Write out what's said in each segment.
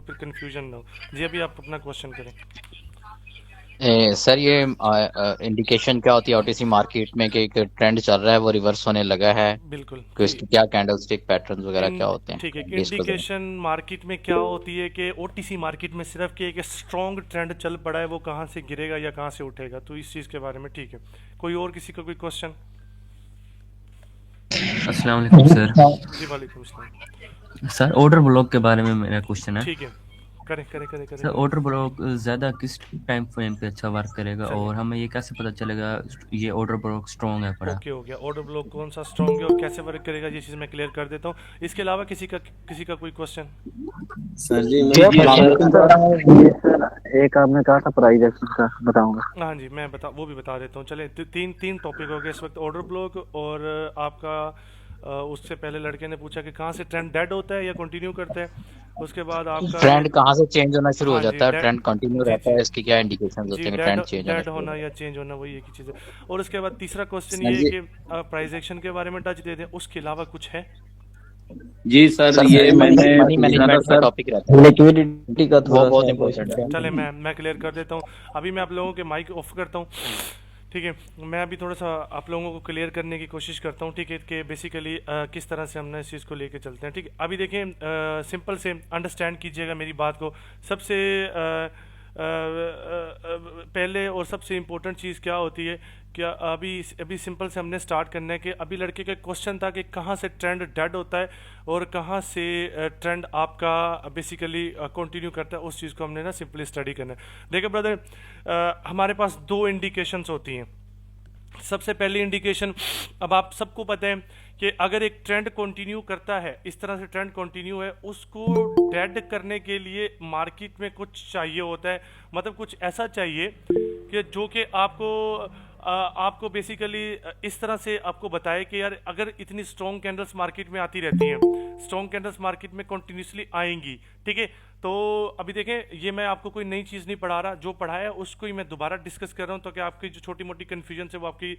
फिर कंफ्यूजन ना हो। जी अभी आप अपना क्वेश्चन करें। सर ये इंडिकेशन क्या होती है ओटीसी मार्केट में कि एक ट्रेंड चल रहा है वो रिवर्स होने लगा है, बिल्कुल तो ठीक। इसकी क्या कैंडलस्टिक पैटर्न्स वगैरह इन क्या होते ठीक है, हैं, इसको जरा। इंडिकेशन मार्केट में क्या होती है कि ओटीसी मार्केट में सिर्फ कि एक स्ट्रॉन्ग ट्रेंड चल पड़ा है, वो कहाँ से गिरेगा या कहाँ से उठेगा, तो इस चीज़ के बारे में ठीक है। कोई और किसी का कोई क्वेश्चन? अस्सलाम वालेकुम सर। जी वालेकुम सलाम। सर ऑर्डर ब्लॉक के बारे में मेरा क्वेश्चन है। ठीक है, करें करें करें करें सर करें। ऑर्डर ब्लॉक ज़्यादा किस टाइम फ्रेम पे अच्छा वर्क करेगा चलिए, और हमें ये कैसे पता चलेगा ये ऑर्डर ब्लॉक स्ट्रॉन्ग है पड़ा। ओके हो गया। ऑर्डर ब्लॉक कौन सा स्ट्रॉन्ग है और कैसे वर्क करेगा, ये चीज़ मैं क्लियर कर देता हूँ। इसके अलावा किसी का कोई क्वेश्चन? सर जी मैं क्या क्वेश्चन प्राइजेक्शन करना। सर, ये सर एक आपने कहा था प्राइजेक्शन का बताऊंगा। हाँ जी, मैं वो भी बता देता हूँ। चले तीन तीन टॉपिक हो गए इस वक्त, ऑर्डर ब्लॉक और आपका उससे पहले लड़के ने पूछा कि कहाँ से ट्रेंड डेड होता है या कंटिन्यू करता है। उसके बाद आपका ये, ट्रेंड कहाँ से चेंज होना शुरू हो हाँ जी जाता है, डेड, ट्रेंड कंटिन्यू जी रहता जी है, इसकी क्या इंडिकेशंस जी, होते हैं कि डेड ट्रेंड चेंज होना डेड शुरू हो होना रहा या चेंज होना, वही एक ही चीज़ है। और उसके बाद तीसरा क्वेश्चन सर ये है जी। कि प्राइस एक्शन के बारे में टच दे दें, उसके अलावा कुछ है? जी है। सर सर ये मनी मैंने मनी पूछना था मैनेजमेंट का सर। टॉपिक रहता है, लिक्विडिटी का वो थोड़ा बहुत सा इंपॉर्टेंट क्वेश्चन है। चले मैं क्लियर कर देता हूँ। अभी मैं आप लोगों के माइक ऑफ करता हूँ, ठीक है। मैं अभी थोड़ा सा आप लोगों को क्लियर करने की कोशिश करता हूँ, ठीक है, कि बेसिकली किस तरह से हमने इस चीज़ को लेके चलते हैं, ठीक है। अभी देखें, सिंपल से अंडरस्टैंड कीजिएगा मेरी बात को। सबसे पहले और सबसे इम्पोर्टेंट चीज़ क्या होती है, क्या अभी अभी सिंपल से हमने स्टार्ट करना है कि अभी लड़के का क्वेश्चन था कि कहाँ से ट्रेंड डेड होता है और कहाँ से ट्रेंड आपका बेसिकली कंटिन्यू करता है, उस चीज़ को हमने ना सिंपली स्टडी करना है। देखिए ब्रदर, हमारे पास दो इंडिकेशंस होती हैं। सबसे पहली इंडिकेशन, अब आप सबको पता है कि अगर एक ट्रेंड कंटिन्यू करता है, इस तरह से ट्रेंड कंटिन्यू है, उसको डेड करने के लिए मार्केट में कुछ चाहिए होता है। मतलब कुछ ऐसा चाहिए कि जो कि आपको बेसिकली इस तरह से आपको बताए कि यार अगर इतनी स्ट्रॉन्ग कैंडल्स मार्केट में आती रहती हैं, स्ट्रॉन्ग कैंडल्स मार्केट में कंटिन्यूसली आएंगी, ठीक है। तो अभी देखें, ये मैं आपको कोई नई चीज़ नहीं पढ़ा रहा, जो पढ़ाया है उसको ही मैं दोबारा डिस्कस कर रहा हूँ, तो कि आपकी जो छोटी मोटी कन्फ्यूजन है वो आपकी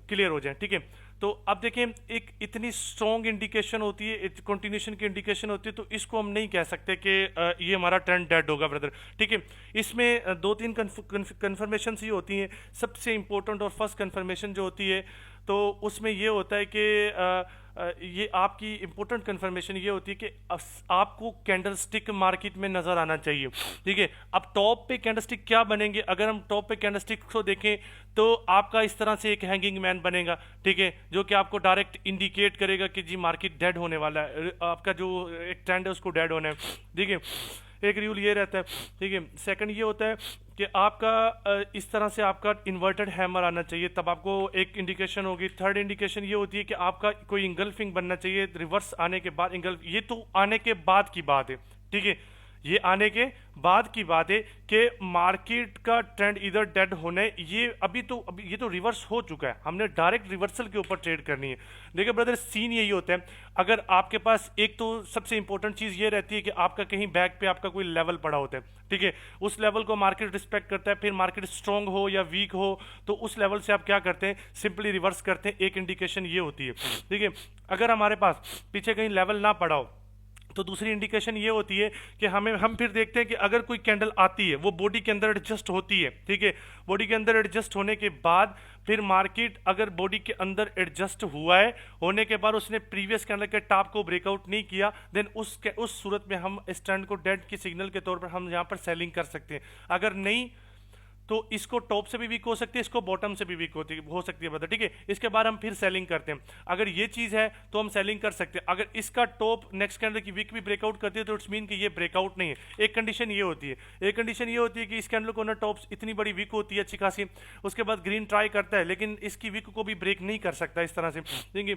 क्लियर हो जाए, ठीक है। तो अब देखें, एक इतनी स्ट्रॉन्ग इंडिकेशन होती है, कंटिन्यूशन की इंडिकेशन होती है, तो इसको हम नहीं कह सकते कि ये हमारा ट्रेंड डेड होगा ब्रदर, ठीक है। इसमें दो तीन कन्फर्मेशन ही होती हैं। सबसे इंपॉर्टेंट और फर्स्ट कन्फर्मेशन जो होती है, तो उसमें ये होता है कि ये आपकी इंपॉर्टेंट कन्फर्मेशन ये होती है कि आपको कैंडल स्टिक मार्केट में नज़र आना चाहिए, ठीक है। अब टॉप पे कैंडल स्टिक क्या बनेंगे, अगर हम टॉप पे कैंडल स्टिक को देखें तो आपका इस तरह से एक हैंगिंग मैन बनेगा, ठीक है, जो कि आपको डायरेक्ट इंडिकेट करेगा कि जी मार्केट डेड होने वाला है, आपका जो एक ट्रेंड है उसको डेड होना है, ठीक है। एक रूल ये रहता है, ठीक है। सेकंड ये होता है कि आपका इस तरह से आपका इन्वर्टेड हैमर आना चाहिए, तब आपको एक इंडिकेशन होगी। थर्ड इंडिकेशन ये होती है कि आपका कोई इंगल्फिंग बनना चाहिए, रिवर्स आने के बाद इंगल्फ, ये तो आने के बाद की बात है, ठीक है। ये आने के बाद की बात है कि मार्केट का ट्रेंड इधर डेड होने, ये अभी ये तो रिवर्स हो चुका है, हमने डायरेक्ट रिवर्सल के ऊपर ट्रेड करनी है। देखिए ब्रदर, सीन यही होता है, अगर आपके पास एक तो सबसे इंपॉर्टेंट चीज़ ये रहती है कि आपका कहीं बैक पे आपका कोई लेवल पड़ा होता है, ठीक है। उस लेवल को मार्केट रिस्पेक्ट करता है, फिर मार्केट स्ट्रॉन्ग हो या वीक हो, तो उस लेवल से आप क्या करते हैं, सिंपली रिवर्स करते हैं। एक इंडिकेशन ये होती है, ठीक है। अगर हमारे पास पीछे कहीं लेवल ना पड़ा हो, तो दूसरी इंडिकेशन ये होती है कि हम फिर देखते हैं कि अगर कोई कैंडल आती है, वो बॉडी के अंदर एडजस्ट होती है, ठीक है। बॉडी के अंदर एडजस्ट होने के बाद फिर मार्केट अगर बॉडी के अंदर एडजस्ट हुआ है, होने के बाद उसने प्रीवियस कैंडल के टॉप को ब्रेकआउट नहीं किया, देन उस सूरत में हम इस ट्रेंड को डेड की सिग्नल के तौर पर हम यहाँ पर सेलिंग कर सकते हैं। अगर नहीं, तो इसको टॉप से भी वीक हो सकती है, इसको बॉटम से भी वीक हो सकती है ब्रदर, ठीक है। इसके बाद हम फिर सेलिंग करते हैं। अगर ये चीज़ है तो हम सेलिंग कर सकते हैं। अगर इसका टॉप नेक्स्ट कैंडल की वीक भी ब्रेकआउट करती है, तो इट्स मीन कि ये ब्रेकआउट नहीं है। एक कंडीशन ये होती है, एक कंडीशन ये होती है कि इस कैंडल को ना टॉप इतनी बड़ी वीक होती है अच्छी खासी, उसके बाद ग्रीन ट्राई करता है, लेकिन इसकी वीक को भी ब्रेक नहीं कर सकता इस तरह से, ठीक है।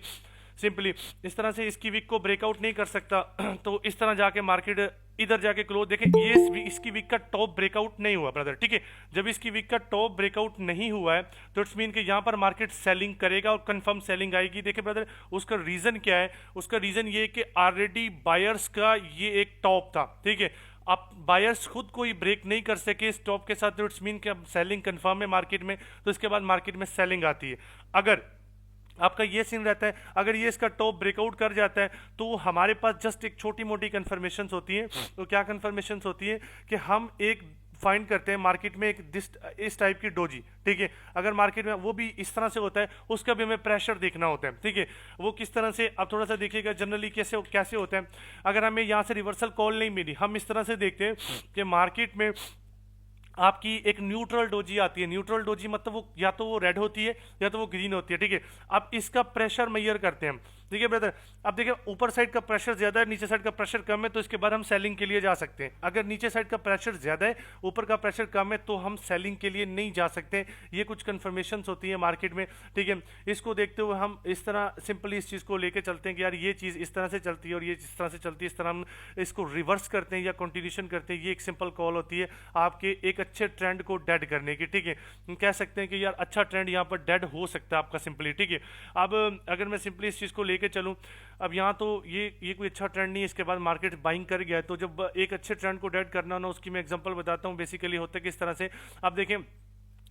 सिंपली इस तरह से इसकी वीक को ब्रेकआउट नहीं कर सकता, तो इस तरह जाके मार्केट इधर जाके क्लोज देखें, ये इसकी वीक का टॉप ब्रेकआउट नहीं हुआ ब्रदर, ठीक है। जब इसकी वीक का टॉप ब्रेकआउट नहीं हुआ है, तो इट्स मीन कि यहाँ पर मार्केट सेलिंग करेगा और कंफर्म सेलिंग आएगी। देखिए ब्रदर, उसका रीजन क्या है, उसका रीजन ये है कि ऑलरेडी बायर्स का ये एक टॉप था, ठीक है। आप बायर्स खुद कोई ब्रेक नहीं कर सके इस टॉप के साथ, तो इट्स मीन कि अब सेलिंग कंफर्म है मार्केट में, तो इसके बाद मार्केट में सेलिंग आती है। अगर आपका ये सीन रहता है। अगर ये इसका टॉप ब्रेकआउट कर जाता है तो हमारे पास जस्ट एक छोटी मोटी कन्फर्मेशंस होती हैं। तो क्या कन्फर्मेशंस होती है कि हम एक फाइंड करते हैं मार्केट में एक इस टाइप की डोजी, ठीक है। अगर मार्केट में वो भी इस तरह से होता है, उसका भी हमें प्रेशर देखना होता है, ठीक है। वो किस तरह से, आप थोड़ा सा देखिएगा जनरली कैसे कैसे होता है। अगर हमें यहाँ से रिवर्सल कॉल नहीं मिली, हम इस तरह से देखते हैं कि मार्केट में आपकी एक न्यूट्रल डोजी आती है। न्यूट्रल डोजी मतलब वो या तो वो रेड होती है या तो वो ग्रीन होती है, ठीक है। अब इसका प्रेशर मेजर करते हैं, ठीक है ब्रदर। अब देखिए ऊपर साइड का प्रेशर ज्यादा है, नीचे साइड का प्रेशर कम है, तो इसके बाद हम सेलिंग के लिए जा सकते हैं। अगर नीचे साइड का प्रेशर ज्यादा है, ऊपर का प्रेशर कम है, तो हम सेलिंग के लिए नहीं जा सकते। ये कुछ कन्फर्मेशंस होती है मार्केट में, ठीक है। इसको देखते हुए हम इस तरह सिंपली इस चीज़ को लेके चलते हैं कि यार ये चीज़ इस तरह से चलती है और ये इस तरह से चलती है, इस तरह हम इसको रिवर्स करते हैं या कंटिन्यूशन करते हैं। ये एक सिंपल कॉल होती है आपके एक अच्छे ट्रेंड को डेड करने की, ठीक है। हम कह सकते हैं कि यार अच्छा ट्रेंड यहाँ पर डेड हो सकता है आपका सिंपली, ठीक है। अब अगर मैं सिंपली इस चीज़ को लेके चलूँ, अब यहाँ तो ये कोई अच्छा ट्रेंड नहीं है, इसके बाद मार्केट बाइंग कर गया है। तो जब एक अच्छे ट्रेंड को डेड करना हो ना, उसकी मैं एग्जांपल बताता हूँ बेसिकली होता है किस तरह से। आप देखें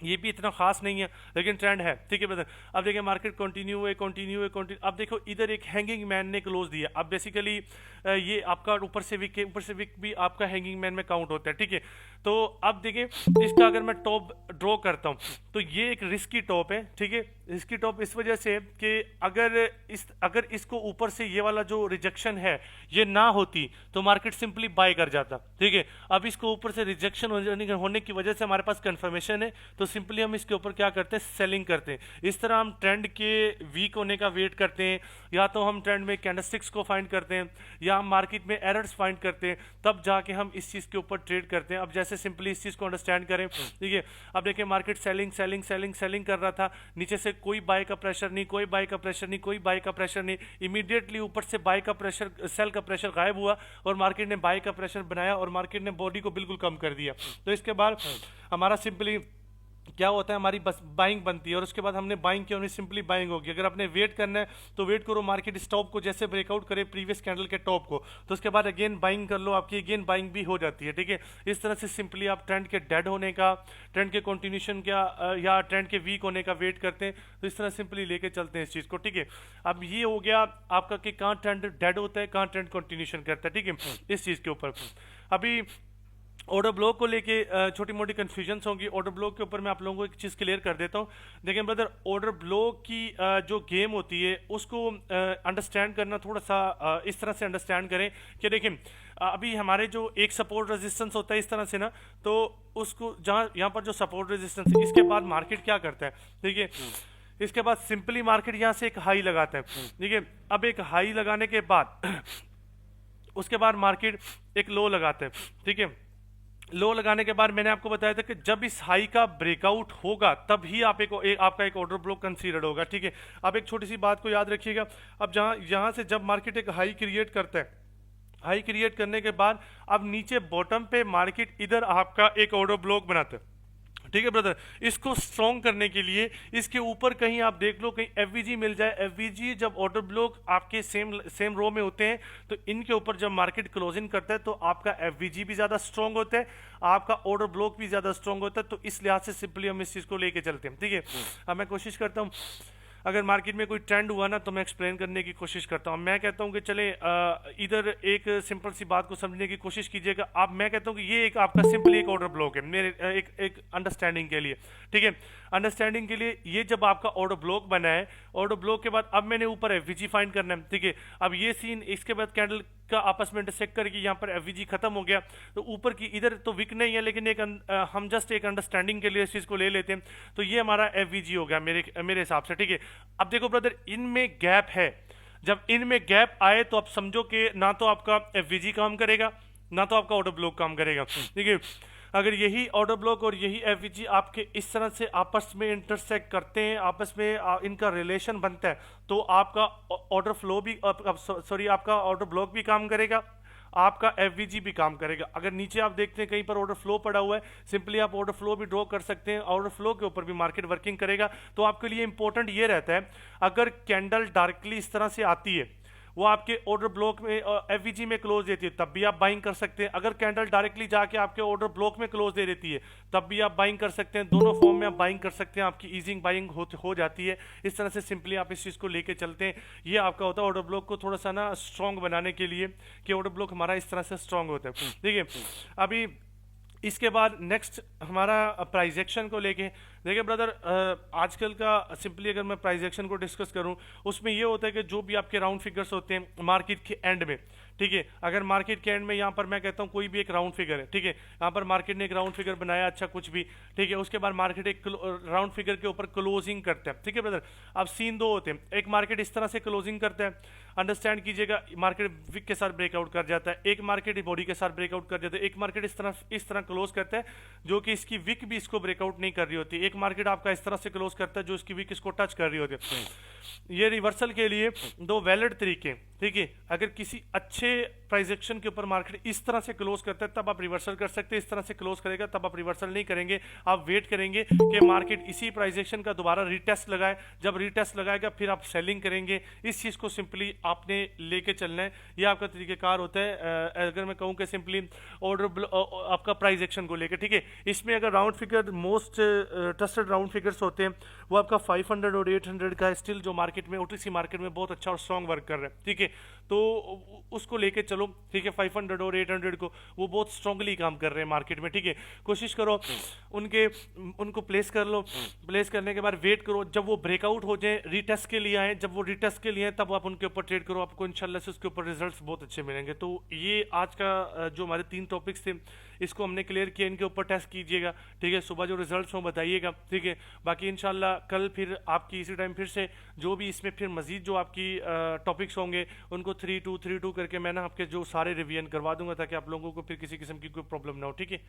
ये भी इतना खास नहीं है लेकिन ट्रेंड है, ठीक है ब्रदर। अब देखिए मार्केट कंटिन्यू है। अब देखो इधर एक हैंगिंग मैन ने क्लोज दिया। अब बेसिकली ये आपका ऊपर से विक भी आपका हैंगिंग मैन में काउंट होता है, ठीक है। तो अब देखिए इसका अगर मैं टॉप ड्रॉ करता हूँ तो ये एक रिस्की टॉप है, ठीक है। रिस्की टॉप इस वजह से कि अगर इसको ऊपर से ये वाला जो रिजेक्शन है ये ना होती तो मार्केट सिंपली बाय कर जाता, ठीक है। अब इसको ऊपर से रिजेक्शन होने की वजह से हमारे पास कंफर्मेशन है, तो सिंपली हम इसके ऊपर क्या करते हैं, सेलिंग करते हैं। इस तरह हम ट्रेंड के वीक होने का वेट करते हैं, या तो हम ट्रेंड में कैंडलस्टिक्स को फाइंड करते हैं या हम मार्केट में एरर्स फाइंड करते हैं, तब जाके हम इस चीज़ के ऊपर ट्रेड करते हैं। अब जैसे सिंपली इस चीज़ को अंडरस्टैंड करें, ठीक है। अब देखिए मार्केट सेलिंग कर रहा था, नीचे से कोई बाय का प्रेशर नहीं, कोई बाय का प्रेशर नहीं। इमीडिएटली ऊपर से बाय का प्रेशर, सेल का प्रेशर गायब हुआ और मार्केट ने बाय का प्रेशर बनाया और मार्केट ने बॉडी को बिल्कुल कम कर दिया। तो इसके बाद हमारा सिंपली क्या होता है, हमारी बस बाइंग बनती है और उसके बाद हमने बाइंग किया, सिंपली बाइंग होगी। अगर आपने वेट करना है तो वेट करो मार्केट इस टॉप को जैसे ब्रेकआउट करे प्रीवियस कैंडल के टॉप को, तो उसके बाद अगेन बाइंग कर लो, आपकी अगेन बाइंग भी हो जाती है, ठीक है। इस तरह से सिंपली आप ट्रेंड के डेड होने का, ट्रेंड के कंटिन्यूशन का या ट्रेंड के वीक होने का वेट करते हैं। तो इस तरह सिंपली लेके चलते हैं इस चीज़ को, ठीक है। अब ये हो गया आपका कि कहाँ ट्रेंड डेड होता है, कहाँ ट्रेंड कंटिन्यूशन करता है, ठीक है। इस चीज़ के ऊपर अभी ऑर्डर ब्लॉक को लेके छोटी मोटी कन्फ्यूजन्स होंगी। ऑर्डर ब्लॉक के ऊपर मैं आप लोगों को एक चीज़ क्लियर कर देता हूँ। देखिए ब्रदर, ऑर्डर ब्लॉक की जो गेम होती है उसको अंडरस्टैंड करना थोड़ा सा इस तरह से अंडरस्टैंड करें कि देखिए अभी हमारे जो एक सपोर्ट रेजिस्टेंस होता है इस तरह से ना, तो उसको जहाँ यहाँ पर जो सपोर्ट रेजिस्टेंस है, इसके बाद मार्केट क्या करता है, ठीक है। इसके बाद सिंपली मार्केट यहाँ से एक हाई लगाता है, ठीक है। अब एक हाई लगाने के बाद उसके बाद मार्केट एक लो लगाता है, ठीक है। लो लगाने के बाद मैंने आपको बताया था कि जब इस हाई का ब्रेकआउट होगा तब ही आपका एक ऑर्डर ब्लॉक कंसीडर होगा, ठीक है। अब एक छोटी सी बात को याद रखिएगा। अब यहाँ से जब मार्केट एक हाई क्रिएट करता है, हाई क्रिएट करने के बाद अब नीचे बॉटम पे मार्केट इधर आपका एक ऑर्डर ब्लॉक बनाता है, ठीक है ब्रदर। इसको स्ट्रॉन्ग करने के लिए इसके ऊपर कहीं आप देख लो, कहीं एफवीजी मिल जाए। एफवीजी जब ऑर्डर ब्लॉक आपके सेम रो में होते हैं तो इनके ऊपर जब मार्केट क्लोजिंग करता है तो आपका एफवीजी भी ज़्यादा स्ट्रॉन्ग होता है, आपका ऑर्डर ब्लॉक भी ज़्यादा स्ट्रॉन्ग होता है। तो इस लिहाज से सिंपली हम इस चीज़ को लेके चलते हैं, ठीक है। अब मैं कोशिश करता हूँ अगर मार्केट में कोई ट्रेंड हुआ ना तो मैं एक्सप्लेन करने की कोशिश करता हूँ। मैं कहता हूँ कि चले इधर एक सिंपल सी बात को समझने की कोशिश कीजिएगा। अब मैं कहता हूँ कि ये एक आपका सिंपली एक ऑर्डर ब्लॉक है मेरे एक अंडरस्टैंडिंग के लिए, ठीक है। अंडरस्टैंडिंग के लिए ये जब आपका ऑर्डर ब्लॉक बना है, ऑर्डर ब्लॉक के बाद अब मैंने ऊपर एफवीजी फाइंड करना है, ठीक है। अब ये सीन इसके बाद कैंडल का आपस में इंटरसेक्ट करके यहाँ पर एफवीजी खत्म हो गया, तो ऊपर की इधर तो विक नहीं है लेकिन एक हम जस्ट एक अंडरस्टैंडिंग के लिए इस चीज़ को ले लेते हैं। तो ये हमारा एफवीजी हो गया मेरे हिसाब से, ठीक है। अब देखो ब्रदर, इनमें गैप है। जब इनमें गैप आए तो आप समझो कि ना तो आपका एफवीजी काम करेगा ना तो आपका ऑर्डर ब्लॉक काम करेगा, ठीक है। अगर यही ऑर्डर ब्लॉक और यही एफवीजी आपके इस तरह से आपस में इंटरसेक्ट करते हैं, आपस में इनका रिलेशन बनता है, तो आपका ऑर्डर फ्लो भी आपका ऑर्डर ब्लॉक भी काम करेगा, आपका एफवीजी भी काम करेगा। अगर नीचे आप देखते हैं कहीं पर ऑर्डर फ्लो पड़ा हुआ है, सिंपली आप ऑर्डर फ्लो भी ड्रॉ कर सकते हैं, ऑर्डर फ्लो के ऊपर भी मार्केट वर्किंग करेगा। तो आपके लिए इंपॉर्टेंट ये रहता है, अगर कैंडल डायरेक्टली इस तरह से आती है वो आपके ऑर्डर ब्लॉक में एफवीजी में क्लोज देती है, तब भी आप बाइंग कर सकते हैं। अगर कैंडल डायरेक्टली जाके आपके ऑर्डर ब्लॉक में क्लोज दे देती है, तब भी आप बाइंग कर सकते हैं। दोनों फॉर्म में आप बाइंग कर सकते हैं, आपकी ईजिंग बाइंग हो जाती है। इस तरह से सिंपली आप इस चीज़ को लेके चलते हैं। ये आपका होता है ऑर्डर ब्लॉक को थोड़ा सा ना स्ट्रॉन्ग बनाने के लिए, कि ऑर्डर ब्लॉक हमारा इस तरह से स्ट्रॉन्ग होता है। देखिए अभी इसके बाद नेक्स्ट हमारा प्राइस एक्शन को लेके, देखिए ब्रदर आजकल का सिंपली अगर मैं प्राइस एक्शन को डिस्कस करूं, उसमें ये होता है कि जो भी आपके राउंड फिगर्स होते हैं मार्केट के एंड में, ठीक है, अगर मार्केट के एंड में यहाँ पर मैं कहता हूँ कोई भी एक राउंड फिगर है, ठीक है, यहाँ पर मार्केट ने एक राउंड फिगर बनाया, अच्छा कुछ भी, ठीक है, उसके बाद मार्केट एक राउंड फिगर के ऊपर क्लोजिंग करता है, ठीक है ब्रदर। अब सीन दो होते हैं, एक मार्केट इस तरह से क्लोजिंग करता है, अंडरस्टैंड कीजिएगा, मार्केट विक के साथ ब्रेकआउट कर जाता है, एक मार्केट बॉडी के साथ ब्रेकआउट कर जाता है, एक मार्केट इस तरह क्लोज करता है जो कि इसकी विक भी इसको ब्रेकआउट नहीं कर रही होती, एक मार्केट आपका इस तरह से क्लोज करता है जो इसकी विक इसको टच कर रही होती है। ये रिवर्सल के लिए दो वैलिड तरीके, ठीक है, अगर किसी अच्छे प्राइस एक्शन के ऊपर मार्केट इस तरह से क्लोज करता है तब आप रिवर्सल कर सकते हैं, इस तरह से क्लोज करेगा तब आप रिवर्सल नहीं करेंगे, आप वेट करेंगे कि मार्केट इसी प्राइस एक्शन का दोबारा रीटेस्ट लगाए, जब रीटेस्ट लगाएगा फिर आप सेलिंग करेंगे। इस चीज़ को सिंपली आपने लेके चलना है, ये आपका तरीकेकार होता है। अगर मैं कहूँ कि सिंपली ऑर्डर आपका प्राइस एक्शन को लेकर, ठीक है, इसमें अगर round figure most trusted round figures होते हैं वो आपका 500 और 800 का स्टिल जो मार्केट में ओटीसी मार्केट में बहुत अच्छा और स्ट्रॉन्ग वर्क कर रहा है, ठीक है, तो उसको लेके चलो, ठीक है, 500 और 800 को वो बहुत स्ट्रांगली काम कर रहे हैं मार्केट में, ठीक है, कोशिश करो उनको प्लेस कर लो, प्लेस करने के बाद वेट करो जब वो ब्रेकआउट हो जाए, रीटेस्ट के लिए आए, जब वो रीटेस्ट के लिए आए तब आप उनके ऊपर ट्रेड करो, आपको इंशाल्लाह से उसके ऊपर रिजल्ट्स बहुत अच्छे मिलेंगे। तो ये आज का जो हमारे 3 टॉपिक्स थे इसको हमने क्लियर किया, इनके ऊपर टेस्ट कीजिएगा, ठीक है, सुबह जो रिजल्ट्स हों बताइएगा, ठीक है, बाकी इंशाल्लाह कल फिर आपकी इसी टाइम फिर से जो भी इसमें फिर मजीद जो आपकी टॉपिक्स होंगे उनको 3-2 करके मैं ना आपके जो सारे रिवीजन करवा दूंगा ताकि आप लोगों को फिर किसी किस्म की कोई प्रॉब्लम ना हो, ठीक है।